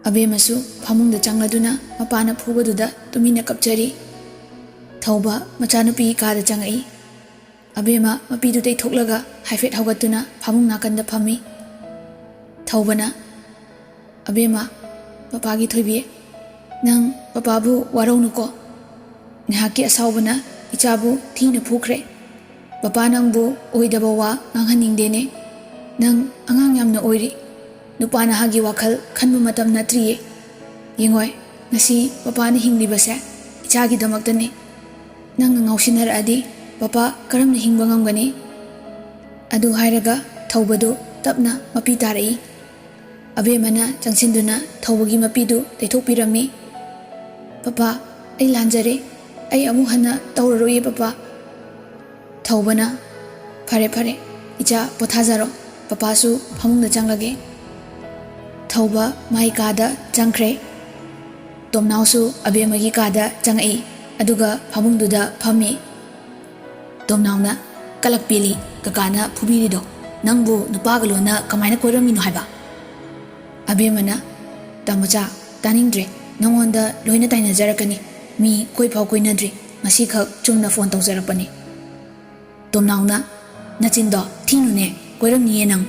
ꯑꯕꯦꯝꯃꯁꯨ ꯐꯃꯨꯡꯗ ꯆꯪꯂꯗꯨꯅ ꯃꯄꯥꯅ ꯐꯨꯕꯗꯨꯗ ꯇꯨꯃꯤꯟꯅ ꯀꯞꯆꯔꯤ꯫ ꯊꯧꯕ ꯃꯆꯥꯅꯨꯄꯤꯒꯤ ꯀꯥꯗ ꯆꯪꯉꯛꯏ꯫ ꯑꯕꯦꯝꯃ ꯃꯄꯤꯗꯨ ꯇꯩꯊꯣꯛꯂꯒ ꯍꯥꯏꯐꯦꯠ ꯍꯧꯒꯠꯇꯨꯅ ꯐꯃꯨꯡ ꯅꯥꯀꯟꯗ ꯐꯝꯃꯤ꯫ ꯊꯧꯕꯅ "ꯑꯕꯦꯝꯃ, ꯄꯄꯥꯒꯤ ꯊꯣꯏꯕꯤ, ꯅꯪ ꯄꯄꯥꯕꯨ ꯋꯥꯔꯧꯅꯨꯀꯣ꯫ ꯉꯥꯏꯍꯥꯛꯀꯤ ꯑꯁꯥꯎꯕꯅ ꯏꯆꯥꯕꯨ ꯊꯤꯅ ꯐꯨꯈ꯭ꯔꯦ꯫ ꯄꯄꯥ ꯅꯪꯕꯨ ꯑꯣꯏꯗꯕ ꯋꯥ ꯉꯥꯡꯍꯟꯅꯤꯡꯗꯦꯅꯦ꯫ ꯅꯪ ꯑꯉꯥꯡ ꯌꯥꯝꯅ ꯑꯣꯏꯔꯤ꯫ ꯅꯨꯄꯥ ꯅꯍꯥꯒꯤ ꯋꯥꯈꯜ ꯈꯟꯕ ꯃꯇꯝ ꯅꯠꯇ꯭ꯔꯤꯌꯦ꯫ ꯌꯦꯡꯉꯣꯏ, ꯉꯁꯤ ꯄꯄꯥꯅ ꯍꯤꯡꯂꯤꯕꯁꯦ ꯏꯆꯥꯒꯤꯗꯃꯛꯇꯅꯤ꯫ ꯅꯪꯅ ꯉꯥꯎꯁꯤꯟꯅꯔꯛꯑꯗꯤ ꯄꯄꯥ ꯀꯔꯝꯅ ꯍꯤꯡꯕ ꯉꯝꯒꯅꯤ?" ꯑꯗꯨ ꯍꯥꯏꯔꯒ ꯊꯧꯕꯗꯨ ꯇꯞꯅ ꯃꯄꯤ ꯇꯥꯔꯛꯏ꯫ ꯑꯕꯦꯝꯃꯅ ꯆꯪꯁꯤꯟꯗꯨꯅ ꯊꯧꯕꯒꯤ ꯃꯄꯤꯗꯨ ꯇꯩꯊꯣꯛꯄꯤꯔꯝꯃꯤ꯫ "ꯄꯄꯥ, ꯑꯩ ꯂꯥꯟꯖꯔꯦ꯫ ꯑꯩ ꯑꯃꯨꯛ ꯍꯟꯅ ꯇꯧꯔꯔꯣꯏꯌꯦ ꯄꯄꯥ." ꯊꯧꯕꯅ "ꯐꯔꯦ ꯐꯔꯦ, ꯏꯆꯥ ꯄꯣꯊꯥꯖꯔꯣ꯫ ꯄꯄꯥꯁꯨ ꯐꯃꯨꯡꯗ ꯆꯪꯂꯒꯦ." ꯊꯧꯕ ꯃꯥꯏ ꯀꯥꯗ ꯆꯪꯈ꯭ꯔꯦ꯫ ꯇꯣꯝꯅꯥꯎꯁꯨ ꯑꯕꯦꯝꯃꯒꯤ ꯀꯥꯗ ꯆꯪꯉꯛꯏ ꯑꯗꯨꯒ ꯐꯃꯨꯡꯗꯨꯗ ꯐꯝꯃꯤ꯫ ꯇꯣꯝꯅꯥꯎꯅ "ꯀꯂꯛꯄꯦꯜꯂꯤ ꯀꯀꯥꯅ ꯐꯨꯕꯤꯔꯤꯗꯣ ꯅꯪꯕꯨ ꯅꯨꯄꯥꯒ ꯂꯣꯟꯅ ꯀꯃꯥꯏꯅ ꯀꯣꯏꯔꯝꯃꯤꯅꯣ ꯍꯥꯏꯕ?" ꯑꯕꯦꯝꯃꯅ "ꯇꯥꯃꯣꯆꯥ, ꯇꯥꯅꯤꯡꯗ꯭ꯔꯦ꯫ ꯅꯉꯣꯟꯗ ꯂꯣꯏꯅ ꯇꯥꯏꯅꯖꯔꯛꯀꯅꯤ꯫ ꯃꯤ ꯀꯣꯏꯐꯥꯎ ꯀꯣꯏꯅꯗ꯭ꯔꯤ꯫ ꯉꯁꯤꯈꯛ ꯆꯨꯝꯅ ꯐꯣꯟ ꯇꯧꯖꯔꯛꯄꯅꯤ." ꯇꯣꯝꯅꯥꯎꯅ "ꯅꯆꯤꯟꯗꯣ ꯊꯤꯅꯨꯅꯦ, ꯀꯣꯏꯔꯝꯅꯤꯌꯦ ꯅꯪ."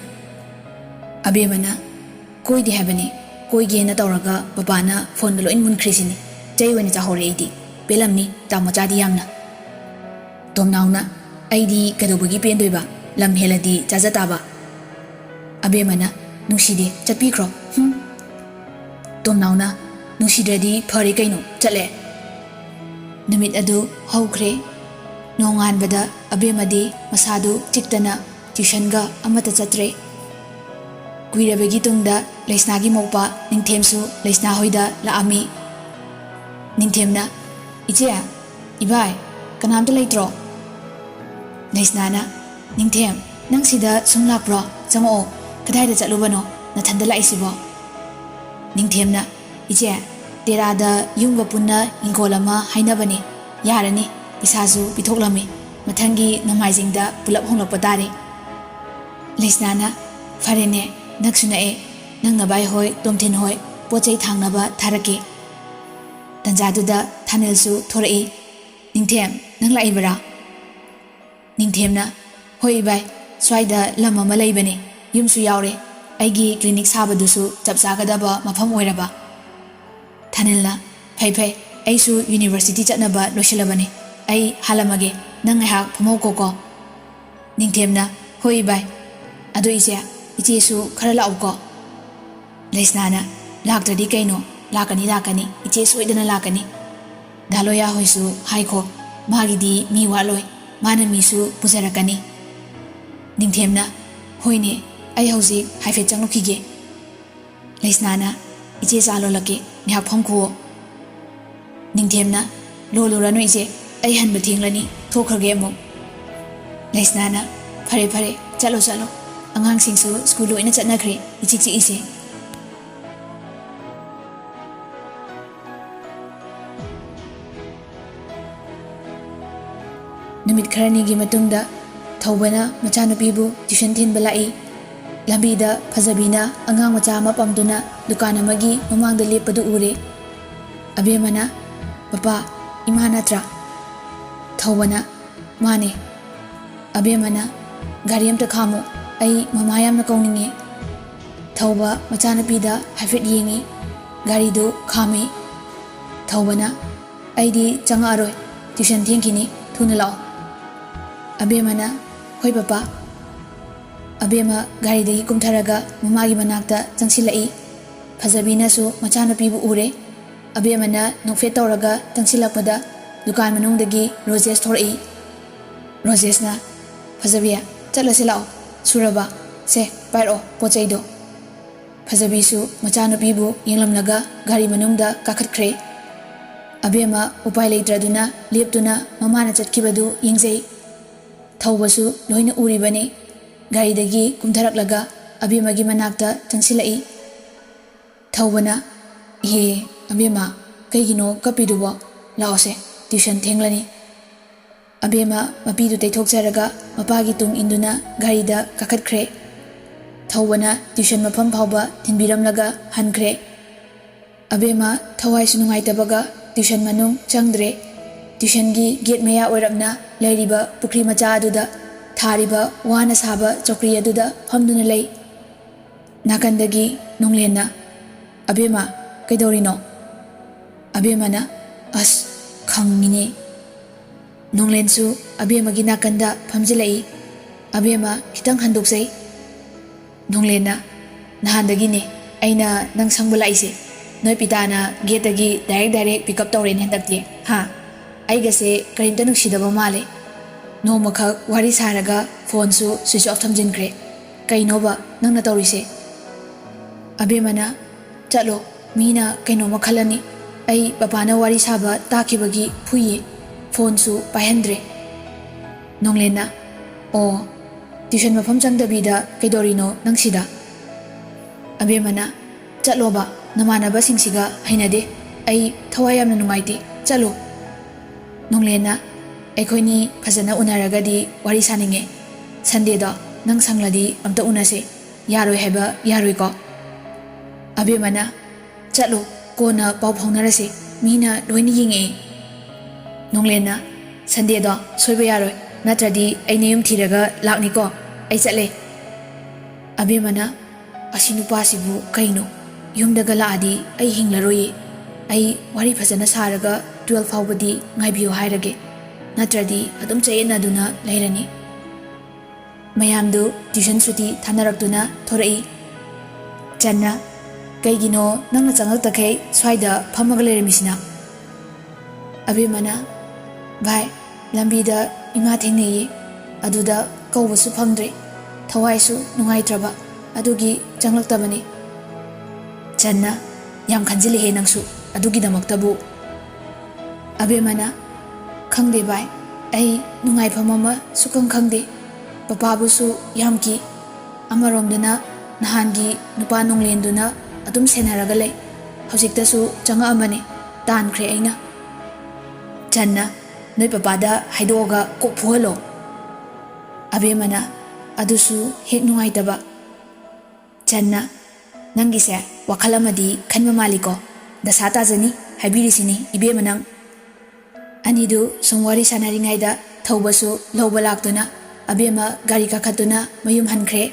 ꯑꯕꯦꯝꯃꯅ "ꯀꯣꯏꯗꯦ ꯍꯥꯏꯕꯅꯤ꯫ ꯀꯣꯏꯒꯦꯅ ꯇꯧꯔꯒ ꯄꯄꯥꯅ ꯐꯣꯟꯗ ꯂꯣꯏ ꯃꯨꯟꯈ꯭ꯔꯤꯁꯤꯅꯤ꯫ ꯆꯩ ꯑꯣꯏꯅ ꯆꯥꯍꯧꯔꯦ ꯑꯩꯗꯤ꯫ ꯄꯦꯜꯂꯝꯅꯤ ꯇꯥꯃꯣꯆꯥꯗꯤ ꯌꯥꯝꯅ." ꯇꯣꯝꯅꯥꯎꯅ "ꯑꯩꯗꯤ ꯀꯩꯗꯧꯕꯒꯤ ꯄꯦꯟꯗꯣꯏꯕ? ꯂꯝ ꯍꯦꯜꯂꯗꯤ ꯆꯥꯖ ꯇꯥꯕ." ꯑꯕꯦꯝꯃꯅ "ꯅꯨꯡꯁꯤꯗꯦ, ꯆꯠꯄꯤꯈ꯭ꯔꯣ꯫ ꯇꯣꯝꯅꯥꯎꯅ "ꯅꯨꯡꯁꯤꯗ꯭ꯔꯗꯤ ꯐꯔꯦ ꯀꯩꯅꯣ, ꯆꯠꯂꯦ." ꯅꯨꯃꯤꯠ ꯑꯗꯨ ꯍꯧꯈ꯭ꯔꯦ꯫ ꯅꯣꯡꯉꯥꯟꯕꯗ ꯑꯕꯦꯝꯃꯗꯤ ꯃꯁꯥꯗꯨ ꯆꯤꯛꯇꯅ ꯇ꯭ꯌꯨꯁꯟꯒ ꯑꯃꯠꯇ ꯆꯠꯇ꯭ꯔꯦ꯫ ꯀꯨꯏꯔꯕꯒꯤ ꯇꯨꯡꯗ ꯂꯩꯁꯅꯥꯒꯤ ꯃꯧꯄꯥ ꯅꯤꯡꯊꯦꯝꯁꯨ ꯂꯩꯁꯅꯥ ꯍꯣꯏꯗ ꯂꯥꯛꯑꯝꯃꯤ꯫ ꯅꯤꯡꯊꯦꯝꯅ "ꯏꯆꯦ, ꯏꯕꯥꯏ, ꯀꯅꯥꯝꯇ ꯂꯩꯇ꯭ꯔꯣ?" ꯂꯩꯁꯅꯥꯅ "ꯅꯤꯡꯊꯦꯝ, ꯅꯪ ꯁꯤꯗ ꯁꯨꯝ ꯂꯥꯛꯄ꯭ꯔꯣ? ꯆꯪꯉꯛꯑꯣ꯫ ꯀꯗꯥꯏꯗ ꯆꯠꯂꯨꯕꯅꯣ? ꯅꯊꯟꯗ ꯂꯥꯛꯏꯁꯤꯕꯣ?" ꯅꯤꯡꯊꯦꯝꯅ "ꯏꯆꯦ, ꯇꯦꯔꯥꯗ ꯌꯨꯝꯒ ꯄꯨꯟꯅ ꯏꯪꯈꯣꯜ ꯑꯃ ꯍꯥꯏꯅꯕꯅꯤ꯫ ꯌꯥꯔꯅꯤ, ꯄꯩꯁꯥꯁꯨ ꯄꯤꯊꯣꯛꯂꯝꯃꯤ꯫ ꯃꯊꯪꯒꯤ ꯅꯣꯡꯃꯥꯏꯖꯤꯡꯗ ꯄꯨꯂꯞ ꯍꯣꯡꯂꯛꯄ ꯇꯥꯔꯦ." ꯂꯩꯁꯅꯥꯅ "ꯐꯔꯦꯅꯦ, ꯅꯛꯁꯨ ꯅꯛꯑꯦ꯫ ꯅꯪ ꯅꯕꯥꯏ ꯍꯣꯏ, ꯇꯣꯝꯊꯤꯟ ꯍꯣꯏ ꯄꯣꯠ ꯆꯩ ꯊꯥꯡꯅꯕ ꯊꯥꯔꯛꯀꯦ." ꯇꯟꯖꯥꯗꯨꯗ ꯊꯥꯅꯦꯜꯁꯨ ꯊꯣꯔꯛꯏ꯫ "ꯅꯤꯡꯊꯦꯝ, ꯅꯪ ꯂꯥꯛꯏꯕꯔꯥ?" ꯅꯤꯡꯊꯦꯝꯅ "ꯍꯣꯏ ꯏꯕꯥꯏ, ꯁ꯭ꯋꯥꯏꯗ ꯂꯝ ꯑꯃ ꯂꯩꯕꯅꯦ꯫ ꯌꯨꯝꯁꯨ ꯌꯥꯎꯔꯦ꯫ ꯑꯩꯒꯤ ꯀ꯭ꯂꯤꯅꯤꯛ ꯁꯥꯕꯗꯨꯁꯨ ꯆꯞ ꯆꯥꯒꯗꯕ ꯃꯐꯝ ꯑꯣꯏꯔꯕ." ꯊꯥꯅꯦꯜꯅ "ꯐꯩ ꯐꯩ, ꯑꯩꯁꯨ ꯌꯨꯅꯤꯚꯔꯁꯤꯇꯤ ꯆꯠꯅꯕ ꯂꯣꯏꯁꯤꯜꯂꯕꯅꯤ꯫ ꯑꯩ ꯍꯥꯜꯂꯝꯃꯒꯦ, ꯅꯪ ꯉꯥꯏꯍꯥꯛ ꯐꯝꯍꯧꯀꯣ." ꯅꯤꯡꯊꯦꯝꯅ "ꯍꯣꯏ ꯏꯕꯥꯏ꯫ ꯑꯗꯣ ꯏꯆꯦ, ꯏꯆꯦꯁꯨ ꯈꯔ ꯂꯥꯛꯎꯀꯣ." ꯂꯩꯁꯅꯥꯅ "ꯂꯥꯛꯇ꯭ꯔꯗꯤ ꯀꯩꯅꯣ, ꯂꯥꯛꯀꯅꯤ ꯂꯥꯛꯀꯅꯤ, ꯏꯆꯦ ꯁꯣꯏꯗꯅ ꯂꯥꯛꯀꯅꯤ꯫ ꯗꯥꯂꯣꯌꯥ ꯍꯣꯏꯁꯨ ꯍꯥꯏꯈꯣ, ꯃꯥꯒꯤꯗꯤ ꯃꯤ ꯋꯥꯠꯂꯣꯏ, ꯃꯥꯅ ꯃꯤꯁꯨ ꯄꯨꯖꯔꯛꯀꯅꯤ." ꯅꯤꯡꯊꯦꯝꯅ "ꯍꯣꯏꯅꯦ, ꯑꯩ ꯍꯧꯖꯤꯛ ꯍꯥꯏꯐꯦꯠ ꯆꯪꯉꯨꯈꯤꯒꯦ." ꯂꯩꯁꯅꯥꯅ "ꯏꯆꯦ ꯆꯥ ꯂꯣꯜꯂꯛꯀꯦ, ꯉꯥꯏꯍꯥꯛ ꯐꯝꯈꯨꯑꯣ." ꯅꯤꯡꯊꯦꯝꯅ "ꯂꯣꯜꯂꯨꯔꯅꯨ ꯏꯆꯦ, ꯑꯩ ꯍꯟꯕ ꯊꯦꯡꯂꯅꯤ, ꯊꯣꯛꯈ꯭ꯔꯒꯦ ꯑꯃꯨꯛ." ꯂꯩꯁꯅꯥꯅ "ꯐꯔꯦ ꯐꯔꯦ, ꯆꯠꯂꯣ ꯆꯠꯂꯣ꯫ ꯑꯉꯥꯡꯁꯤꯡꯁꯨ ꯁ꯭ꯀꯨꯜ ꯂꯣꯏꯅ ꯆꯠꯅꯈ꯭ꯔꯦ, ꯏꯆꯤꯛ ꯆꯤꯛꯏꯁꯦ." ꯅꯨꯃꯤꯠ ꯈꯔꯅꯤꯒꯤ ꯃꯇꯨꯡꯗ ꯊꯧꯕꯅ ꯃꯆꯥꯅꯨꯄꯤꯕꯨ ꯇ꯭ꯌꯨꯁꯟ ꯊꯤꯟꯕ ꯂꯥꯛꯏ꯫ ꯂꯝꯕꯤꯗ ꯐꯖꯕꯤꯅ ꯑꯉꯥꯡ ꯃꯆꯥ ꯑꯃ ꯄꯝꯗꯨꯅ ꯗꯨꯀꯥꯟ ꯑꯃꯒꯤ ꯃꯃꯥꯡꯗ ꯂꯦꯞꯄꯗꯨ ꯎꯔꯦ꯫ ꯑꯕꯦꯝꯃꯅ "ꯄꯄꯥ, ꯏꯃꯥ ꯅꯠꯇ꯭ꯔꯥ?" ꯊꯧꯕꯅ "ꯃꯥꯅꯦ." ꯑꯕꯦꯝꯃꯅ "ꯒꯥꯔꯤ ꯑꯝꯇ ꯈꯥꯝꯃꯨ, ꯑꯩ ꯃꯃꯥ ꯌꯥꯝꯅ ꯀꯧꯅꯤꯡꯉꯦ." ꯊꯧꯕ ꯃꯆꯥꯅꯨꯄꯤꯗ ꯍꯥꯏꯐꯦꯠ ꯌꯦꯡꯉꯤ꯫ ꯒꯥꯔꯤꯗꯨ ꯈꯥꯝꯃꯤ꯫ ꯊꯧꯕꯅ "ꯑꯩꯗꯤ ꯆꯪꯉꯛꯑꯔꯣꯏ, ꯇ꯭ꯌꯨꯁꯟ ꯊꯦꯡꯈꯤꯅꯤ, ꯊꯨꯅ ꯂꯥꯛꯑꯣ." ꯑꯕꯦꯝꯃꯅ "ꯍꯣꯏ ꯄꯄꯥ." ꯑꯕꯦꯝꯃ ꯒꯥꯔꯤꯗꯒꯤ ꯀꯨꯝꯊꯔꯒ ꯃꯃꯥꯒꯤ ꯃꯅꯥꯛꯇ ꯆꯪꯁꯤꯜꯂꯛꯏ꯫ ꯐꯖꯕꯤꯅꯁꯨ ꯃꯆꯥꯅꯨꯄꯤꯕꯨ ꯎꯔꯦ꯫ ꯑꯕꯦꯝꯃꯅ ꯅꯣꯛꯐꯦꯠ ꯇꯧꯔꯒ ꯆꯪꯁꯤꯜꯂꯛꯄꯗ ꯗꯨꯀꯥꯟ ꯃꯅꯨꯡꯗꯒꯤ ꯔꯣꯖꯦꯁ ꯊꯣꯔꯛꯏ꯫ ꯔꯣꯖꯦꯁꯅ "ꯐꯖꯕꯤ, ꯆꯠꯂꯁꯤ ꯂꯥꯛꯑꯣ꯫ ꯁꯨꯔꯕ? ꯁꯦ, ꯄꯥꯏꯔꯛꯑꯣ ꯄꯣꯠ ꯆꯩꯗꯣ." ꯐꯖꯕꯤꯁꯨ ꯃꯆꯥꯅꯨꯄꯤꯕꯨ ꯌꯦꯡꯂꯝꯂꯒ ꯒꯥꯔꯤ ꯃꯅꯨꯡꯗ ꯀꯥꯈꯠꯈ꯭ꯔꯦ꯫ ꯑꯕꯦꯝꯃ ꯎꯄꯥꯏ ꯂꯩꯇ꯭ꯔꯗꯨꯅ ꯂꯦꯞꯇꯨꯅ ꯃꯃꯥꯅ ꯆꯠꯈꯤꯕꯗꯨ ꯌꯦꯡꯖꯩ꯫ ꯊꯧꯕꯁꯨ ꯂꯣꯏꯅ ꯎꯔꯤꯕꯅꯤ꯫ ꯒꯥꯔꯤꯗꯒꯤ ꯀꯨꯝꯊꯔꯛꯂꯒ ꯑꯕꯦꯝꯃꯒꯤ ꯃꯅꯥꯛꯇ ꯆꯪꯁꯤꯜꯂꯛꯏ꯫ ꯊꯧꯕꯅ "ꯏꯍꯦ ꯑꯕꯦꯝꯃ, ꯀꯩꯒꯤꯅꯣ ꯀꯞꯄꯤꯗꯨꯕꯣ? ꯂꯥꯛꯑꯣꯁꯦ, ꯇ꯭ꯌꯨꯁꯟ ꯊꯦꯡꯂꯅꯤ." ꯑꯕꯦꯝꯃ ꯃꯄꯤꯗꯨ ꯇꯩꯊꯣꯛꯆꯔꯒ ꯃꯄꯥꯒꯤ ꯇꯨꯡ ꯏꯟꯗꯨꯅ ꯒꯥꯔꯤꯗ ꯀꯥꯈꯠꯈ꯭ꯔꯦ꯫ ꯊꯧꯕꯅ ꯇ꯭ꯌꯨꯁꯟ ꯃꯐꯝ ꯐꯥꯎꯕ ꯊꯤꯟꯕꯤꯔꯝꯂꯒ ꯍꯟꯈ꯭ꯔꯦ꯫ ꯑꯕꯦꯝꯃ ꯊꯋꯥꯏꯁꯨ ꯅꯨꯡꯉꯥꯏꯇꯕꯒ ꯇ꯭ꯌꯨꯁꯟ ꯃꯅꯨꯡ ꯆꯪꯗ꯭ꯔꯦ꯫ ꯇ꯭ꯌꯨꯁꯟꯒꯤ ꯒꯦꯠ ꯃꯌꯥ ꯑꯣꯏꯔꯞꯅ ꯂꯩꯔꯤꯕ ꯄꯨꯈ꯭ꯔꯤ ꯃꯆꯥ ꯑꯗꯨꯗ ꯊꯥꯔꯤꯕ ꯋꯥꯅ ꯁꯥꯕ ꯆꯧꯀ꯭ꯔꯤ ꯑꯗꯨꯗ ꯐꯝꯗꯨꯅ ꯂꯩ꯫ ꯅꯥꯀꯟꯗꯒꯤ ꯅꯣꯡꯂꯦꯟꯅ "ꯑꯕꯦꯝꯃ ꯀꯩꯗꯧꯔꯤꯅꯣ?" ꯑꯕꯦꯝꯃꯅ "ꯑꯁ ꯈꯪꯉꯤꯅꯦ." ꯅꯣꯡꯂꯦꯟꯁꯨ ꯑꯕꯦꯝꯃꯒꯤ ꯅꯥꯀꯟꯗ ꯐꯝꯖꯤꯜꯂꯛꯏ꯫ ꯑꯕꯦꯝꯃ ꯈꯤꯇꯪ ꯍꯟꯗꯣꯛꯆꯩ꯫ ꯅꯣꯡꯂꯦꯟꯅ "ꯅꯍꯥꯟꯗꯒꯤꯅꯦ ꯑꯩꯅ ꯅꯪ ꯁꯪꯕ ꯂꯥꯛꯏꯁꯦ꯫ ꯅꯣꯏ ꯄꯤꯇꯥꯅ ꯒꯦꯠꯇꯒꯤ ꯗꯥꯏꯔꯦꯛ ꯄꯤꯛꯑꯞ ꯇꯧꯔꯦꯅꯦ ꯍꯟꯗꯛꯇꯤ ꯍꯥ? ꯑꯩꯒꯁꯦ ꯀꯔꯤꯝꯇ ꯅꯨꯡꯁꯤꯗꯕ ꯃꯥꯜꯂꯦ꯫ ꯅꯣꯡꯃꯈꯛ ꯋꯥꯔꯤ ꯁꯥꯔꯒ ꯐꯣꯟꯁꯨ ꯁ꯭ꯋꯤꯆ ꯑꯣꯐ ꯊꯝꯖꯤꯟꯈ꯭ꯔꯦ꯫ ꯀꯩꯅꯣꯕ ꯅꯪꯅ ꯇꯧꯔꯤꯁꯦ?" ꯑꯕꯦꯝꯃꯅ "ꯆꯠꯂꯣ, ꯃꯤꯅ ꯀꯩꯅꯣꯝꯃ ꯈꯜꯂꯅꯤ꯫ ꯑꯩ ꯄꯄꯥꯅ ꯋꯥꯔꯤ ꯁꯥꯕ ꯇꯥꯈꯤꯕꯒꯤ ꯐꯨꯏꯌꯦ, ꯐꯣꯟꯁꯨ ꯄꯥꯏꯍꯟꯗ꯭ꯔꯦ." ꯅꯣꯡꯂꯦꯟꯅ "ꯑꯣ, ꯇ꯭ꯌꯨꯁꯟ ꯃꯐꯝ ꯆꯪꯗꯕꯤꯗ ꯀꯩꯗꯧꯔꯤꯅꯣ ꯅꯪ ꯁꯤꯗ?" ꯑꯕꯦꯝꯃꯅ "ꯆꯠꯂꯣꯕ, ꯅꯃꯥꯟꯅꯕꯁꯤꯡꯁꯤꯒ ꯍꯩꯅꯗꯦ꯫ ꯑꯩ ꯊꯋꯥꯏ ꯌꯥꯝꯅ ꯅꯨꯡꯉꯥꯏꯇꯦ, ꯆꯠꯂꯣ." ꯅꯣꯡꯂꯦꯟꯅ "ꯑꯩꯈꯣꯏꯅꯤ ꯐꯖꯅ ꯎꯅꯔꯒꯗꯤ ꯋꯥꯔꯤ ꯁꯥꯅꯤꯡꯉꯦ꯫ ꯁꯟꯗꯦꯗꯣ ꯅꯪ ꯁꯪꯂꯗꯤ ꯑꯝꯇ ꯎꯅꯁꯦ꯫ ꯌꯥꯔꯣꯏ ꯍꯥꯏꯕ ꯌꯥꯔꯣꯏꯀꯣ?" ꯑꯕꯦꯝꯃꯅ "ꯆꯠꯂꯣ, ꯀꯣꯟꯅ ꯄꯥꯎ ꯐꯥꯎꯅꯔꯁꯦ, ꯃꯤꯅ ꯂꯣꯏꯅ ꯌꯦꯡꯉꯛꯑꯦ." ꯅꯣꯡꯂꯦꯟꯅ "ꯁꯟꯗꯦꯗꯣ ꯁꯣꯏꯕ ꯌꯥꯔꯣꯏ, ꯅꯠꯇ꯭ꯔꯗꯤ ꯑꯩ ꯅꯌꯨꯝ ꯊꯤꯔꯒ ꯂꯥꯛꯅꯤꯀꯣ꯫ ꯑꯩ ꯆꯠꯂꯦ." ꯑꯕꯦꯝꯃꯅ "ꯑꯁꯤ ꯅꯨꯄꯥꯁꯤꯕꯨ ꯀꯩꯅꯣ? ꯌꯨꯝꯗꯒ ꯂꯥꯛꯑꯗꯤ ꯑꯩ ꯍꯤꯡꯂꯔꯣꯏꯌꯦ꯫ ꯑꯩ ꯋꯥꯔꯤ ꯐꯖꯅ ꯁꯥꯔꯒ 12 ꯐꯥꯎꯕꯗꯤ ꯉꯥꯏꯕꯤꯌꯣ ꯍꯥꯏꯔꯒꯦ, ꯅꯠꯇ꯭ꯔꯗꯤ ꯑꯗꯨꯝ ꯆꯌꯦꯠꯅꯗꯨꯅ ꯂꯩꯔꯅꯤ." ꯃꯌꯥꯝꯗꯨ ꯇ꯭ꯌꯨꯁꯟ ꯁꯨꯇꯤ ꯊꯥꯅꯔꯛꯇꯨꯅ ꯊꯣꯔꯛꯏ꯫ "ꯆꯟꯅ, ꯀꯩꯒꯤꯅꯣ ꯅꯪꯅ ꯆꯪꯂꯛꯇꯈꯩ ꯁ꯭ꯋꯥꯏꯗ ꯐꯝꯃꯒ ꯂꯩꯔꯝꯃꯤꯁꯤꯅ?" ꯑꯕꯦꯝꯃꯅ "ꯚꯥꯏ, ꯂꯝꯕꯤꯗ ꯏꯃꯥ ꯊꯦꯡꯅꯩꯌꯦ, ꯑꯗꯨꯗ ꯀꯧꯕꯁꯨ ꯐꯪꯗ꯭ꯔꯦ, ꯊꯋꯥꯏꯁꯨ ꯅꯨꯡꯉꯥꯏꯇ꯭ꯔꯕ, ꯑꯗꯨꯒꯤ ꯆꯪꯂꯛꯇꯕꯅꯤ." "ꯆꯟꯅ, ꯌꯥꯝ ꯈꯟꯖꯤꯜꯂꯤꯍꯦ ꯅꯪꯁꯨ ꯑꯗꯨꯒꯤꯗꯃꯛꯇꯕꯨ." ꯑꯕꯦꯝꯃꯅ "ꯈꯪꯗꯦ ꯚꯥꯏ, ꯑꯩ ꯅꯨꯡꯉꯥꯏꯐꯝ ꯑꯃ ꯁꯨꯈꯪ ꯈꯪꯗꯦ꯫ ꯄꯄꯥꯕꯨꯁꯨ ꯌꯥꯝ ꯀꯤ꯫ ꯑꯃꯔꯣꯝꯗꯅ ꯅꯍꯥꯟꯒꯤ ꯅꯨꯄꯥ ꯅꯣꯡꯂꯦꯟꯗꯨꯅ ꯑꯗꯨꯝ ꯁꯦꯟꯅꯔꯒ ꯂꯩ꯫ ꯍꯧꯖꯤꯛꯇꯁꯨ ꯆꯪꯉꯛꯑꯝꯕꯅꯦ, ꯇꯥꯟꯈ꯭ꯔꯦ ꯑꯩꯅ꯫ ꯆꯟꯅ, ꯅꯣꯏ ꯄꯄꯥꯗ ꯍꯥꯏꯗꯣꯛꯑꯒ ꯀꯣꯛ ꯐꯨꯍꯜꯂꯣ." ꯑꯕꯦꯝꯃꯅ "ꯑꯗꯨꯁꯨ ꯍꯦꯛ ꯅꯨꯡꯉꯥꯏꯇꯕ." "ꯆꯟꯅ, ꯅꯪꯒꯤꯁꯦ ꯋꯥꯈꯜ ꯑꯃꯗꯤ ꯈꯟꯕ ꯃꯥꯜꯂꯤꯀꯣ? ꯗꯁꯥ ꯇꯥꯖꯅꯤ ꯍꯥꯏꯕꯤꯔꯤꯁꯤꯅꯤ ꯏꯕꯦꯝꯃ ꯅꯪ." ꯑꯅꯤꯗꯨ ꯁꯨꯝ ꯋꯥꯔꯤ ꯁꯥꯟꯅꯔꯤꯉꯩꯗ ꯊꯧꯕꯁꯨ ꯂꯧꯕ ꯂꯥꯛꯇꯨꯅ ꯑꯕꯦꯝꯃ ꯒꯥꯔꯤ ꯀꯥꯈꯠꯇꯨꯅ ꯃꯌꯨꯝ ꯍꯟꯈ꯭ꯔꯦ꯫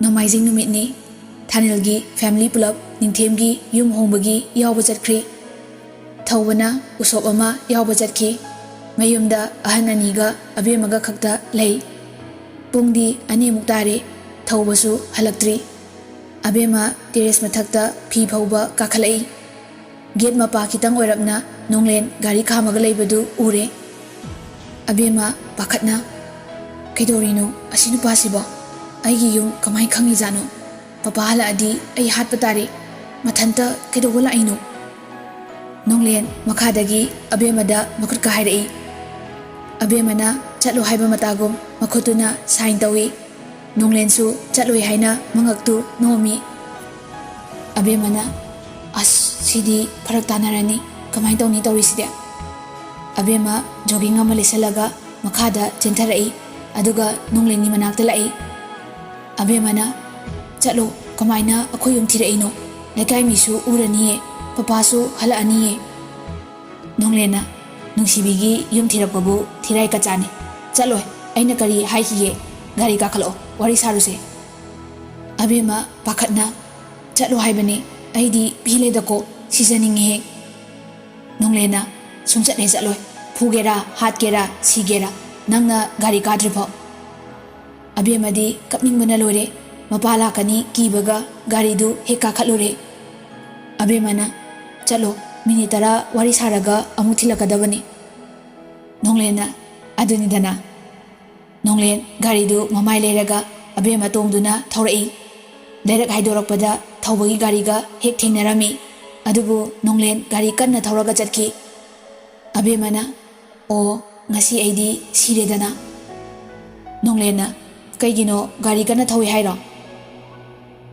ꯅꯣꯡꯃꯥꯏꯖꯤꯡ ꯅꯨꯃꯤꯠꯅꯤ꯫ ꯊꯥꯅꯤꯜꯒꯤ ꯐꯦꯃꯤꯂꯤ ꯄꯨꯂꯞ ꯅꯤꯡꯊꯦꯝꯒꯤ ꯌꯨꯝ ꯍꯣꯡꯕꯒꯤ ꯌꯥꯎꯕ ꯆꯠꯈ꯭ꯔꯤ꯫ ꯊꯧꯕꯅ ꯎꯁꯣꯞ ꯑꯃ ꯌꯥꯎꯕ ꯆꯠꯈꯤ꯫ ꯃꯌꯨꯝꯗ ꯑꯍꯟ ꯑꯅꯤꯒ ꯑꯕꯦꯝꯃꯒ ꯈꯛꯇ ꯂꯩ꯫ ꯄꯨꯡꯗꯤ 2 ꯇꯥꯔꯦ, ꯊꯧꯕꯁꯨ ꯍꯜꯂꯛꯇ꯭ꯔꯤ꯫ ꯑꯕꯦꯝꯃ ꯇꯦꯔꯦꯁ ꯃꯊꯛꯇ ꯐꯤ ꯐꯧꯕ ꯀꯥꯈꯠꯂꯛꯏ꯫ ꯒꯦꯠ ꯃꯄꯥ ꯈꯤꯇꯪ ꯑꯣꯏꯔꯞꯅ ꯅꯣꯡꯂꯦꯟ ꯒꯥꯔꯤ ꯈꯥꯝꯃꯒ ꯂꯩꯕꯗꯨ ꯎꯔꯦ꯫ ꯑꯕꯦꯝꯃ ꯄꯥꯈꯠꯅ "ꯀꯩꯗꯧꯔꯤꯅꯣ ꯑꯁꯤ ꯅꯨꯄꯥꯁꯤꯕꯣ? ꯑꯩꯒꯤ ꯌꯨꯝ ꯀꯃꯥꯏ ꯈꯪꯉꯤꯖꯥꯠꯅꯣ? ꯄꯄꯥ ꯍꯜꯂꯛꯑꯗꯤ ꯑꯩ ꯍꯥꯠꯄ ꯇꯥꯔꯦ꯫ ꯃꯊꯟꯇ ꯀꯩꯗꯧꯕ ꯂꯥꯛꯏꯅꯣ?" ꯅꯣꯡꯂꯦꯟ ꯃꯈꯥꯗꯒꯤ ꯑꯕꯦꯝꯃꯗ ꯃꯈꯨꯠꯀ ꯍꯥꯏꯔꯛꯏ꯫ ꯑꯕꯦꯝꯃꯅ ꯆꯠꯂꯣ ꯍꯥꯏꯕ ꯃꯇꯥꯒꯨꯝ ꯃꯈꯨꯠꯇꯨꯅ ꯁꯥꯏꯟ ꯇꯧꯏ꯫ ꯅꯣꯡꯂꯦꯟꯁꯨ ꯆꯠꯂꯣꯏ ꯍꯥꯏꯅ ꯃꯉꯛꯇꯨ ꯅꯣꯝꯃꯤ꯫ ꯑꯕꯦꯝꯃꯅ "ꯑꯁ, ꯁꯤꯗꯤ ꯐꯔꯛ ꯇꯥꯅꯔꯅꯤ, ꯀꯃꯥꯏ ꯇꯧꯅꯤ ꯇꯧꯔꯤꯁꯤꯗꯤ?" ꯑꯕꯦꯝꯃ ꯖꯣꯒꯤꯡ ꯑꯃ ꯂꯤꯠꯁꯜꯂꯒ ꯃꯈꯥꯗ ꯆꯦꯟꯊꯔꯛꯏ, ꯑꯗꯨꯒ ꯅꯣꯡꯂꯦꯟꯒꯤ ꯃꯅꯥꯛꯇ ꯂꯥꯛꯏ꯫ ꯑꯕꯦꯝꯃꯅ "ꯆꯠꯂꯣ, ꯀꯃꯥꯏꯅ ꯑꯩꯈꯣꯏ ꯌꯨꯝ ꯊꯤꯔꯛꯏꯅꯣ? ꯂꯩꯀꯥꯏ ꯃꯤꯁꯨ ꯎꯔꯅꯤꯌꯦ, ꯄꯄꯥꯁꯨ ꯍꯜꯂꯛꯑꯅꯤꯌꯦ." ꯅꯣꯡꯂꯦꯟꯅ "ꯅꯨꯡꯁꯤꯕꯤꯒꯤ ꯌꯨꯝ ꯊꯤꯔꯛꯄꯕꯨ ꯊꯤꯔꯥꯏ ꯀꯆꯥꯅꯤ꯫ ꯆꯠꯂꯣꯏ, ꯑꯩꯅ ꯀꯔꯤ ꯍꯥꯏꯈꯤꯒꯦ? ꯒꯥꯔꯤ ꯀꯥꯈꯠꯂꯛꯑꯣ, ꯋꯥꯔꯤ ꯁꯥꯔꯨꯁꯦ." ꯑꯕꯦꯝꯃ ꯄꯥꯈꯠꯅ "ꯆꯠꯂꯣ ꯍꯥꯏꯕꯅꯤ, ꯑꯩꯗꯤ ꯄꯦꯜꯂꯦꯗꯀꯣ, ꯁꯤꯖꯅꯤꯡꯉꯦꯍꯦ." ꯅꯣꯡꯂꯦꯟꯅ "ꯁꯨꯡꯆꯠ ꯍꯦꯛ ꯆꯠꯂꯣꯏ, ꯐꯨꯒꯦꯔꯥ, ꯍꯥꯠꯀꯦꯔꯥ, ꯁꯤꯒꯦꯔꯥ, ꯅꯪꯅ ꯒꯥꯔꯤ ꯀꯥꯗ꯭ꯔꯤꯐꯥꯎ." ꯑꯕꯦꯝꯃꯗꯤ ꯀꯞꯅꯤꯡꯕꯅ ꯂꯣꯏꯔꯦ꯫ ꯃꯄꯥ ꯂꯥꯛꯀꯅꯤ ꯀꯤꯕꯒ ꯒꯥꯔꯤꯗꯨ ꯍꯦꯛ ꯀꯥꯈꯠꯂꯨꯔꯦ꯫ ꯑꯕꯦꯝꯃꯅ "ꯆꯠꯂꯣ, ꯃꯤꯅꯤꯠ 10 ꯋꯥꯔꯤ ꯁꯥꯔꯒ ꯑꯃꯨꯛ ꯊꯤꯜꯂꯛꯀꯗꯕꯅꯤ." ꯅꯣꯡꯂꯦꯟꯅ "ꯑꯗꯨꯅꯤꯗꯅ." ꯅꯣꯡꯂꯦꯟ ꯒꯥꯔꯤꯗꯨ ꯃꯃꯥꯏ ꯂꯩꯔꯒ ꯑꯕꯦꯝꯃ ꯇꯣꯡꯗꯨꯅ ꯊꯧꯔꯛꯏ꯫ ꯂꯩꯔꯛ ꯍꯥꯏꯗꯣꯔꯛꯄꯗ ꯊꯧꯕꯒꯤ ꯒꯥꯔꯤꯒ ꯍꯦꯛ ꯊꯦꯡꯅꯔꯝꯃꯤ, ꯑꯗꯨꯕꯨ ꯅꯣꯡꯂꯦꯟ ꯒꯥꯔꯤ ꯀꯟꯅ ꯊꯧꯔꯒ ꯆꯠꯈꯤ꯫ ꯑꯕꯦꯝꯃꯅ "ꯑꯣ, ꯉꯁꯤ ꯑꯩꯗꯤ ꯁꯤꯔꯦꯗꯅ." ꯅꯣꯡꯂꯦꯟꯅ "ꯀꯩꯒꯤꯅꯣ ꯒꯥꯔꯤ ꯀꯟꯅ ꯊꯧꯏ ꯍꯥꯏꯔꯣ?"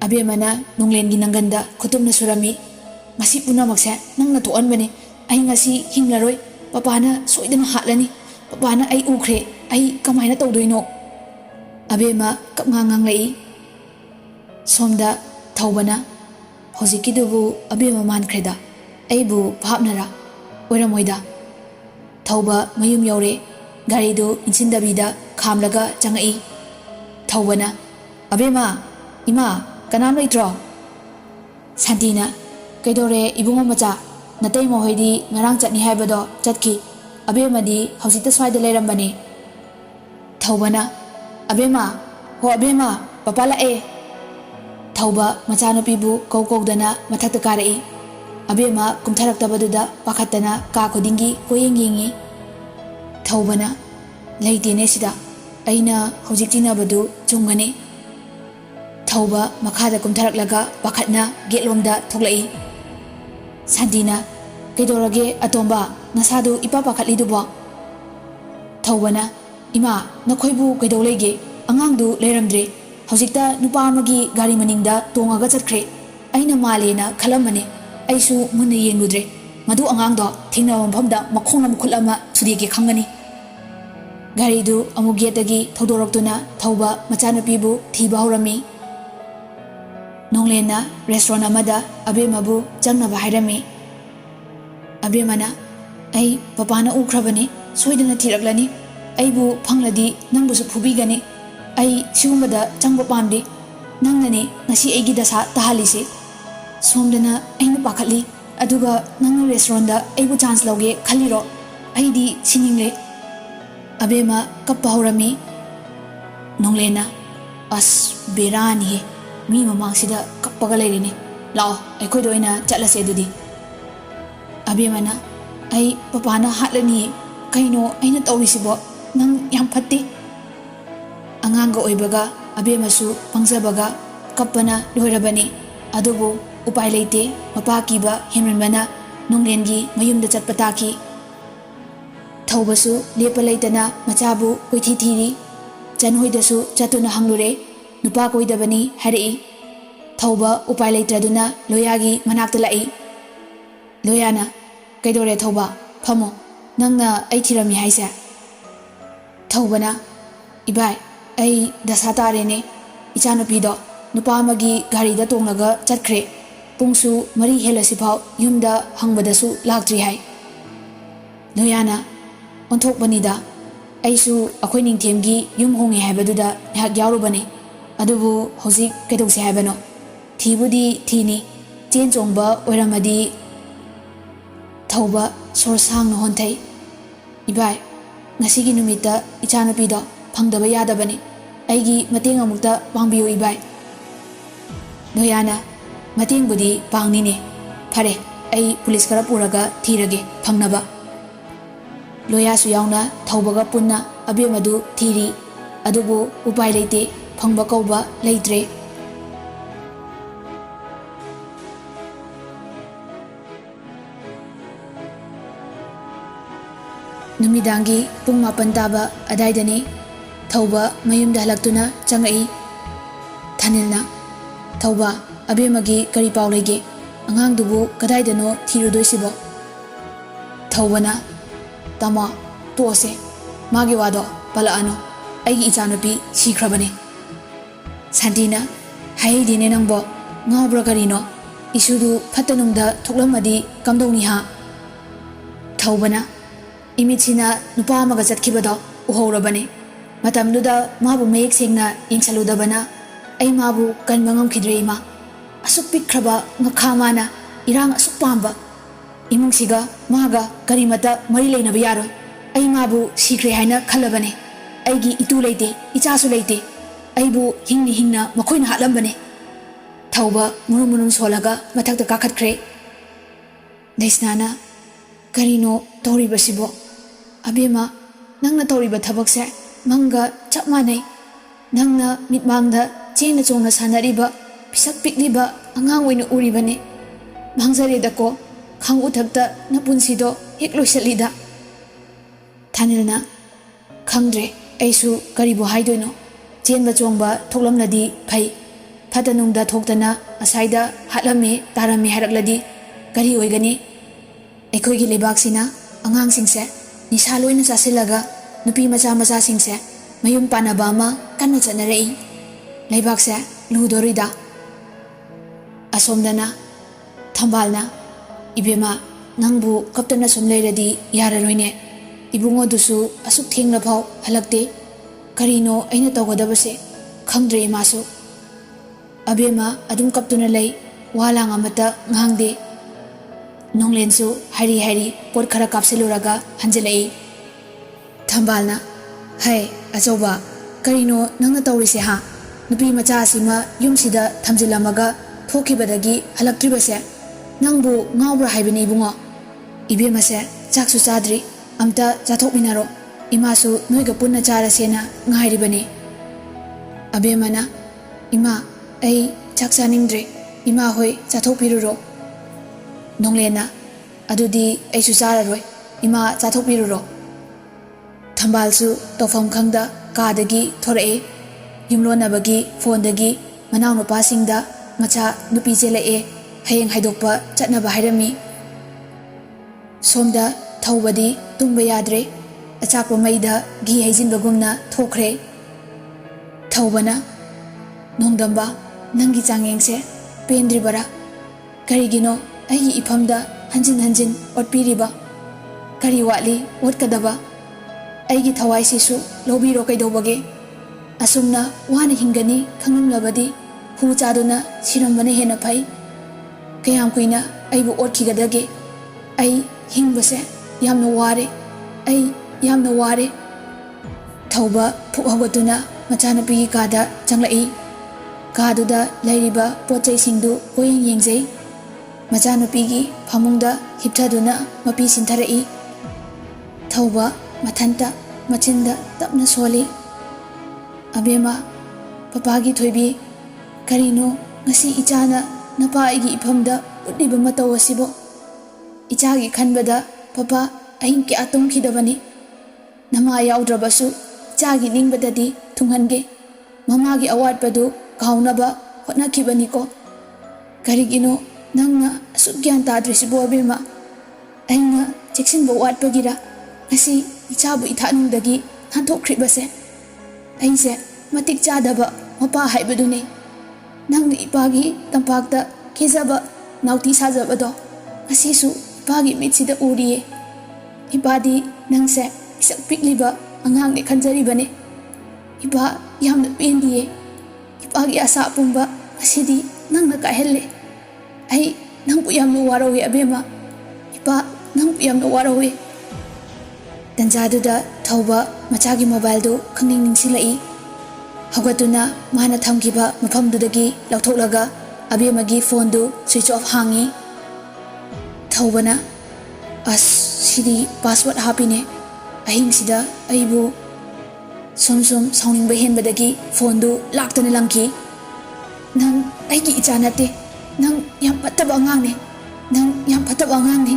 ꯑꯕꯦꯝꯃꯅ ꯅꯣꯡꯂꯦꯟꯒꯤ ꯅꯪꯒꯟꯗ ꯈꯨꯇꯨꯝꯅ ꯁꯨꯔꯝꯃꯤ꯫ "ꯃꯁꯤ ꯄꯨꯝꯅꯃꯛꯁꯦ ꯅꯪꯅ ꯊꯣꯛꯍꯟꯕꯅꯤ꯫ ꯑꯩ ꯉꯁꯤ ꯍꯤꯡꯂꯔꯣꯏ, ꯄꯄꯥꯅ ꯁꯣꯏꯗꯅ ꯍꯥꯠꯂꯅꯤ꯫ ꯄꯄꯥꯅ ꯑꯩ ꯎꯈ꯭ꯔꯦ ꯑꯩ ꯀꯃꯥꯏꯅ ꯇꯧꯗꯣꯏꯅꯣ ꯑꯕꯦꯝꯃ ꯀꯞꯉꯥꯡ ꯉꯥꯡꯂꯛꯏ ꯁꯣꯝꯗ ꯊꯧꯕꯅ ꯍꯧꯖꯤꯛꯀꯤꯗꯨꯕꯨ ꯑꯕꯦꯝꯃ ꯃꯥꯟꯈ꯭ꯔꯦꯗ ꯑꯩꯕꯨ ꯚꯥꯞꯅꯔꯥ ꯑꯣꯏꯔꯝꯃꯣꯏꯗ ꯊꯧꯕ ꯃꯌꯨꯝ ꯌꯧꯔꯦ ꯒꯥꯔꯤꯗꯨ ꯏꯟꯁꯤꯟꯗꯕꯤꯗ ꯈꯥꯝꯂꯒ ꯆꯪꯉꯛꯏ ꯊꯧꯕꯅ ꯑꯕꯦꯝꯃ ꯏꯃꯥ ꯀꯅꯥꯝ ꯂꯩꯇ꯭ꯔꯣ ꯁꯥꯟꯇꯤꯅ ꯀꯩꯗꯧꯔꯦ ꯏꯕꯨꯡꯉꯣ ꯃꯆꯥ ꯅꯇꯩꯃ ꯍꯣꯏꯗꯤ ꯉꯔꯥꯡ ꯆꯠꯅꯤ ꯍꯥꯏꯕꯗꯣ ꯆꯠꯈꯤ ꯑꯕꯦꯝꯃꯗꯤ ꯍꯧꯖꯤꯛꯇ ꯁ꯭ꯋꯥꯏꯗ ꯂꯩꯔꯝꯕꯅꯤ ꯊꯧꯕꯅ ꯑꯕꯦꯝꯃ ꯍꯣ ꯑꯕꯦꯝꯃ ꯄꯄꯥ ꯂꯥꯛꯑꯦ ꯊꯧꯕ ꯃꯆꯥꯅꯨꯄꯤꯕꯨ ꯀꯧꯗꯅ ꯃꯊꯛꯇ ꯀꯥꯔꯛꯏ ꯑꯕꯦꯝꯃ ꯀꯨꯝꯊꯔꯛꯇꯕꯗꯨꯗ ꯄꯥꯈꯠꯇꯅ ꯀꯥ ꯈꯨꯗꯤꯡꯒꯤ ꯀꯣꯏꯌꯦꯡ ꯌꯦꯡꯉꯤ ꯊꯧꯕꯅ ꯂꯩꯇꯦꯅꯦ ꯁꯤꯗ ꯑꯩꯅ ꯍꯧꯖꯤꯛ ꯆꯤꯟꯅꯕꯗꯨ ꯆꯨꯝꯒꯅꯤ ꯊꯧꯕ ꯃꯈꯥꯗ ꯀꯨꯝꯊꯔꯛꯂꯒ ꯄꯥꯈꯠꯅ ꯒꯦꯠꯂꯣꯝꯗ ꯊꯣꯛꯂꯛꯏ ꯁꯥꯟꯇꯤꯅ ꯀꯩꯗꯧꯔꯒꯦ ꯑꯇꯣꯝꯕ ꯅꯁꯥꯗꯨ ꯏꯄꯥ ꯄꯥꯈꯠꯂꯤꯗꯨꯕꯣ ꯊꯧꯕꯅ ꯏꯃꯥ ꯅꯈꯣꯏꯕꯨ ꯀꯩꯗꯧ ꯂꯩꯒꯦ ꯑꯉꯥꯡꯗꯨ ꯂꯩꯔꯝꯗ꯭ꯔꯦ ꯍꯧꯖꯤꯛꯇ ꯅꯨꯄꯥ ꯑꯃꯒꯤ ꯒꯥꯔꯤ ꯃꯅꯤꯡꯗ ꯇꯣꯡꯉꯒ ꯆꯠꯈ꯭ꯔꯦ ꯑꯩꯅ ꯃꯥꯜꯂꯦꯅ ꯈꯜꯂꯝꯕꯅꯦ ꯑꯩꯁꯨ ꯃꯨꯟꯅ ꯌꯦꯡꯂꯨꯗ꯭ꯔꯦ ꯃꯗꯨ ꯑꯉꯥꯡꯗꯣ ꯊꯦꯡꯅꯕ ꯃꯐꯝꯗ ꯃꯈꯣꯡ ꯃꯈꯨꯠ ꯑꯃ ꯊꯨꯗꯦꯛꯀꯦ ꯈꯪꯒꯅꯤ ꯒꯥꯔꯤꯗꯨ ꯑꯃꯨꯛ ꯒꯦꯠꯇꯒꯤ ꯊꯧꯗꯣꯔꯛꯇꯨꯅ ꯊꯧꯕ ꯃꯆꯥꯅꯨꯄꯤꯕꯨ ꯊꯤꯕ ꯍꯧꯔꯝꯃꯤ ꯅꯣꯡꯂꯦꯟꯅ ꯔꯦꯁꯇꯨꯔꯦꯟ ꯑꯃꯗ ꯑꯕꯦꯝꯃꯕꯨ ꯆꯪꯅꯕ ꯍꯥꯏꯔꯝꯃꯤ ꯑꯕꯦꯝꯃꯅ ꯑꯩ ꯄꯄꯥꯅ ꯎꯈ꯭ꯔꯕꯅꯤ ꯁꯣꯏꯗꯅ ꯊꯤꯔꯛꯂꯅꯤ ꯑꯩꯕꯨ ꯐꯪꯂꯗꯤ ꯅꯪꯕꯨꯁꯨ ꯐꯨꯕꯤꯒꯅꯤ ꯑꯩ ꯁꯤꯒꯨꯝꯕꯗ ꯆꯪꯕ ꯄꯥꯝꯗꯦ ꯅꯪꯅꯅꯦ ꯉꯁꯤ ꯑꯩꯒꯤ ꯗꯁꯥ ꯇꯥꯍꯜꯂꯤꯁꯤ ꯁꯣꯝꯗꯅ ꯑꯩꯅ ꯄꯥꯈꯠꯂꯤ ꯑꯗꯨꯒ ꯅꯪꯅ ꯔꯦꯁꯇꯨꯔꯦꯟꯗ ꯑꯩꯕꯨ ꯆꯥꯟꯁ ꯂꯧꯒꯦ ꯈꯜꯂꯤꯔꯣ ꯑꯩꯗꯤ ꯁꯤꯅꯤꯡꯂꯦ ꯑꯕꯦꯝꯃ ꯀꯞꯄ ꯍꯧꯔꯝꯃꯤ ꯅꯣꯡꯂꯦꯟꯅ ꯑꯁ ꯕꯦꯔꯥꯅꯤꯍꯦ ꯃꯤ ꯃꯃꯥꯡꯁꯤꯗ ꯀꯞꯄꯒ ꯂꯩꯔꯤꯅꯤ ꯂꯥꯛꯑꯣ ꯑꯩꯈꯣꯏꯗ ꯑꯣꯏꯅ ꯆꯠꯂꯁꯦ ꯑꯗꯨꯗꯤ ꯑꯕꯦꯝꯃꯅ ꯑꯩ ꯄꯄꯥꯅ ꯍꯥꯠꯂꯅꯤꯌꯦ ꯀꯩꯅꯣ ꯑꯩꯅ ꯇꯧꯔꯤꯁꯤꯕꯣ ꯅꯪ ꯌꯥꯝ ꯐꯠꯇꯦ ꯑꯉꯥꯡꯒ ꯑꯣꯏꯕꯒ ꯑꯕꯦꯝꯃꯁꯨ ꯄꯪꯖꯕꯒ ꯀꯞꯄꯅ ꯂꯣꯏꯔꯕꯅꯤ ꯑꯗꯨꯕꯨ ꯎꯄꯥꯏ ꯂꯩꯇꯦ ꯃꯄꯥ ꯀꯤꯕ ꯍꯦꯟꯃꯟꯕꯅ ꯅꯣꯡꯂꯦꯟꯒꯤ ꯃꯌꯨꯝꯗ ꯆꯠꯄ ꯇꯥꯈꯤ ꯊꯧꯕꯁꯨ ꯂꯦꯞꯄ ꯂꯩꯇꯅ ꯃꯆꯥꯕꯨ ꯀꯣꯏꯊꯤ ꯊꯤꯔꯤ ꯆꯟꯍꯣꯏꯗꯁꯨ ꯆꯠꯇꯨꯅ ꯍꯪꯂꯨꯔꯦ ꯅꯨꯄꯥ ꯀꯣꯏꯗꯕꯅꯤ ꯍꯥꯏꯔꯛꯏ ꯊꯧꯕ ꯎꯄꯥꯏ ꯂꯩꯇ꯭ꯔꯗꯨꯅ ꯂꯣꯌꯥꯒꯤ ꯃꯅꯥꯛꯇ ꯂꯥꯛꯏ ꯂꯣꯌꯥꯅ ꯀꯩꯗꯧꯔꯦ ꯊꯧꯕ ꯐꯝꯃꯣ ꯅꯪꯅ ꯑꯩ ꯊꯤꯔꯝꯃꯤ ꯍꯥꯏꯁꯦ ꯊꯧꯕꯅ ꯏꯕꯥꯏ ꯑꯩ ꯗꯁꯥ ꯇꯥꯔꯦꯅꯦ ꯏꯆꯥꯅꯨꯄꯤꯗꯣ ꯅꯨꯄꯥ ꯑꯃꯒꯤ ꯒꯥꯔꯤꯗ ꯇꯣꯡꯂꯒ ꯆꯠꯈ꯭ꯔꯦ ꯄꯨꯡꯁꯨ 4 ꯍꯦꯜꯂꯁꯤꯐꯥꯎ ꯌꯨꯝꯗ ꯍꯪꯕꯗꯁꯨ ꯂꯥꯛꯇ꯭ꯔꯤ ꯍꯥꯏ ꯂꯣꯌꯥꯅ ꯑꯣꯟꯊꯣꯛꯄꯅꯤꯗ ꯑꯩꯁꯨ ꯑꯩꯈꯣꯏ ꯅꯤꯡꯊꯦꯝꯒꯤ ꯌꯨꯝ ꯍꯣꯡꯉꯦ ꯍꯥꯏꯕꯗꯨꯗ ꯉꯥꯏꯍꯥꯛ ꯌꯥꯎꯔꯨꯕꯅꯤ ꯑꯗꯨꯕꯨ ꯍꯧꯖꯤꯛ ꯀꯩꯗꯧꯁꯦ ꯍꯥꯏꯕꯅꯣ ꯊꯤꯕꯨꯗꯤ ꯊꯤꯅꯤ ꯆꯦꯟ ꯆꯣꯡꯕ ꯑꯣꯏꯔꯝꯃꯗꯤ ꯊꯧꯕ ꯁꯣꯔ ꯁꯥꯡꯅ ꯍꯣꯟꯊꯩ ꯏꯕꯥꯏ ꯉꯁꯤꯒꯤ ꯅꯨꯃꯤꯠꯇ ꯏꯆꯥꯅꯨꯄꯤꯗꯣ ꯐꯪꯗꯕ ꯌꯥꯗꯕꯅꯤ ꯑꯩꯒꯤ ꯃꯇꯦꯡ ꯑꯃꯨꯛꯇ ꯄꯥꯡꯕꯤꯌꯨ ꯏꯕꯥꯏ ꯂꯣꯌꯥꯅ ꯃꯇꯦꯡꯕꯨꯗꯤ ꯄꯥꯡꯅꯤꯅꯦ ꯐꯔꯦ ꯑꯩ ꯄꯨꯂꯤꯁ ꯈꯔ ꯄꯨꯔꯒ ꯊꯤꯔꯒꯦ ꯐꯪꯅꯕ ꯂꯣꯌꯥꯁꯨ ꯌꯥꯎꯅ ꯊꯧꯕꯒ ꯄꯨꯟꯅ ꯑꯕꯦꯝꯃꯗꯨ ꯊꯤꯔꯤ ꯑꯗꯨꯕꯨ ꯎꯄꯥꯏ ꯂꯩꯇꯦ ꯐꯪꯕ ꯀꯧꯕ ꯂꯩꯇ꯭ꯔꯦ ꯅꯨꯃꯤꯗꯥꯡꯒꯤ ꯄꯨꯡ 9 ꯇꯥꯕ ꯑꯗꯥꯏꯗꯅꯤ ꯊꯧꯕ ꯃꯌꯨꯝꯗ ꯍꯜꯂꯛꯇꯨꯅ ꯆꯪꯉꯛꯏ ꯊꯥꯅꯤꯜꯅ ꯊꯧꯕ ꯑꯕꯦꯝꯃꯒꯤ ꯀꯔꯤ ꯄꯥꯎ ꯂꯩꯒꯦ ꯑꯉꯥꯡꯗꯨꯕꯨ ꯀꯗꯥꯏꯗꯅꯣ ꯊꯤꯔꯨꯗꯣꯏꯁꯤꯕꯣ ꯊꯧꯕꯅ ꯇꯥꯃꯣ ꯇꯣꯛꯑꯁꯦ ꯃꯥꯒꯤ ꯋꯥꯗꯣ ꯄꯜꯂꯛꯑꯅꯨ ꯑꯩꯒꯤ ꯏꯆꯥꯅꯨꯄꯤ ꯁꯤꯈ꯭ꯔꯕꯅꯤ ꯁꯥꯟꯇꯤꯅ ꯍꯥꯏꯍꯩꯗꯦꯅꯦ ꯅꯪꯕꯣ ꯉꯥꯎꯕ꯭ꯔꯥ ꯀꯔꯤꯅꯣ ꯏꯁꯨꯗꯨ ꯐꯠꯇ ꯅꯨꯡꯗ ꯊꯣꯛꯂꯝꯃꯗꯤ ꯀꯝꯗꯧꯅꯤ ꯍꯥ ꯊꯧꯕꯅ ꯏꯃꯤꯠꯁꯤꯅ ꯅꯨꯄꯥ ꯑꯃꯒ ꯆꯠꯈꯤꯕꯗꯣ ꯎꯍꯧꯔꯕꯅꯤ ꯃꯇꯝꯗꯨꯗ ꯃꯥꯕꯨ ꯃꯌꯦꯛ ꯁꯦꯡꯅ ꯌꯦꯡꯁꯜꯂꯨꯗꯕꯅ ꯑꯩ ꯃꯥꯕꯨ ꯀꯟꯕ ꯉꯝꯈꯤꯗ꯭ꯔꯦ ꯏꯃꯥ ꯑꯁꯨꯛ ꯄꯤꯛꯈ꯭ꯔꯕ ꯉꯈꯥ ꯃꯥꯅ ꯏꯔꯥꯡ ꯑꯁꯨꯛ ꯄꯥꯝꯕ ꯏꯃꯨꯡꯁꯤꯒ ꯃꯥꯒ ꯀꯔꯤꯃꯠꯇ ꯃꯔꯤ ꯂꯩꯅꯕ ꯌꯥꯔꯣꯏ ꯑꯩ ꯃꯥꯕꯨ ꯁꯤꯈ꯭ꯔꯦ ꯍꯥꯏꯅ ꯈꯜꯂꯕꯅꯤ ꯑꯩꯒꯤ ꯏꯇꯨ ꯂꯩꯇꯦ ꯏꯆꯥꯁꯨ ꯂꯩꯇꯦ ꯑꯩꯕꯨ ꯍꯤꯡꯅ ꯍꯤꯡꯅ ꯃꯈꯣꯏꯅ ꯍꯥꯠꯂꯝꯕꯅꯤ ꯊꯧꯕ ꯃꯨꯔꯨꯝ ꯃꯨꯔꯨꯝ ꯁꯣꯜꯂꯒ ꯃꯊꯛꯇ ꯀꯥꯈꯠꯈ꯭ꯔꯦ ꯗꯩꯁꯅꯥꯅ ꯀꯔꯤꯅꯣ ꯇꯧꯔꯤꯕꯁꯤꯕꯣ ꯑꯕꯦꯝꯃ ꯅꯪꯅ ꯇꯧꯔꯤꯕ ꯊꯕꯛꯁꯦ ꯃꯪꯒ ꯆꯞ ꯃꯥꯟꯅꯩ ꯅꯪꯅ ꯃꯤꯠꯃꯥꯡꯗ ꯆꯦꯡꯅ ꯆꯣꯡꯅ ꯁꯥꯟꯅꯔꯤꯕ ꯄꯤꯁꯛ ꯄꯤꯛꯂꯤꯕ ꯑꯉꯥꯡ ꯑꯣꯏꯅ ꯎꯔꯤꯕꯅꯤ ꯃꯥꯡꯖꯔꯦꯗꯀꯣ ꯈꯥꯡꯎꯊꯛꯇ ꯅꯄꯨꯟꯁꯤꯗꯣ ꯍꯦꯛ ꯂꯣꯏꯁꯤꯜꯂꯤꯗ ꯊꯥꯅꯤꯜꯅ ꯈꯪꯗ꯭ꯔꯦ ꯑꯩꯁꯨ ꯀꯔꯤꯕꯨ ꯍꯥꯏꯗꯣꯏꯅꯣ ꯆꯦꯟꯕ ꯆꯣꯡꯕ ꯊꯣꯛꯂꯝꯂꯗꯤ ꯐꯩ ꯐꯠꯇ ꯅꯨꯡꯗ ꯊꯣꯛꯇꯅ ꯑꯁꯥꯏꯗ ꯍꯥꯠꯂꯝꯃꯦ ꯇꯥꯔꯝꯃꯦ ꯍꯥꯏꯔꯛꯂꯗꯤ ꯀꯔꯤ ꯑꯣꯏꯒꯅꯤ ꯑꯩꯈꯣꯏꯒꯤ ꯂꯩꯕꯥꯛꯁꯤꯅ ꯑꯉꯥꯡꯁꯤꯡꯁꯦ ꯅꯤꯁꯥ ꯂꯣꯏꯅ ꯆꯥꯁꯤꯜꯂꯒ nupi macha singse mayum panaba ama kanna chanarei leibakse ludorida asomdana thambalna ibema nangbu kaptana sum leiradi yararoine ibungo dusu asuk thengna phau halakte karino aina tawgadabase khangdre imasu abema adum kaptuna lei walang amata ngangde nonglensu hari pot khara kapseluraga hanjelei thambalna hai ajoba karino nangna tawrise ha nupi macha asima yumsida thamjilamaga thokibadagi halaktribase nangbu ngawbra haibani ibungo ibemase chaksu chadri amta chathokminaro imasu noiga punna charasena ngairibani abemana ima ai chaksa ningdre ima hoi chathokpiruro nonglena adudi aisu chararoi ima chathokpiruro thambalsu tofam khangda kadagi thorae yumlonabagi phone-dagi manaw nupasingda macha nupi chelae hayeng haidokpa chatnaba hairami somda thawbadi tungba yadre achakpa maida gi haijinbagumna thokre thawbana nongdamba nangi changengse pendribara karigino aigi ifamda hanjin otpiriba kari watli otkadaba aigi thawai sisu lobiro kaidobage asumna wana hingani khanglabadi hu chaduna sirambane hena phai kayam kuina aibu otkigadage ai hingbase yamna ware thauba phuhagatuna machanapigi kada changlai kaduda lairiba pochai singdu koyeng yengjei machanapigi phamungda hipthaduna mapi sintarai thauba mathanta machinda tapna soli abema papagi thoibi karino ngasi ichana napa igi ifamda udiba mataw asibo ichagi khanbada papa ahin ki atom khidabani nama yaudраbasu ichagi ningbadadi thunghange mamagi awatpadu kaunaba hotna khibani ko karigino nangna asugyan tadrisibo abema aina cheksinbo watpagira ngasi ichabu ithanungdagi hanthokhribase aise matik chadaba mapa haibaduni nang ipagi tampakta kezaba nauti sajabado asisu ipagi mitsida uriye ipadi nangse isak pikliba angang ne khanjaribane ipa yamna pendiye ipagi asa pumba asidi nangna kahelle ai nangbu yamna warawe abema ipa nangbu yamna warawe tanjaduda thauba machagi mobile do khangning ningsilai hagatuna mana thamkiba mafamdudagi lauthoklaga abemagi phone do switch off hangi thaubana as sidi password hapine ahing sida aibu som sounding behen badagi phone do laktane langki nang aigi ichanate nang yam pataba ngang ne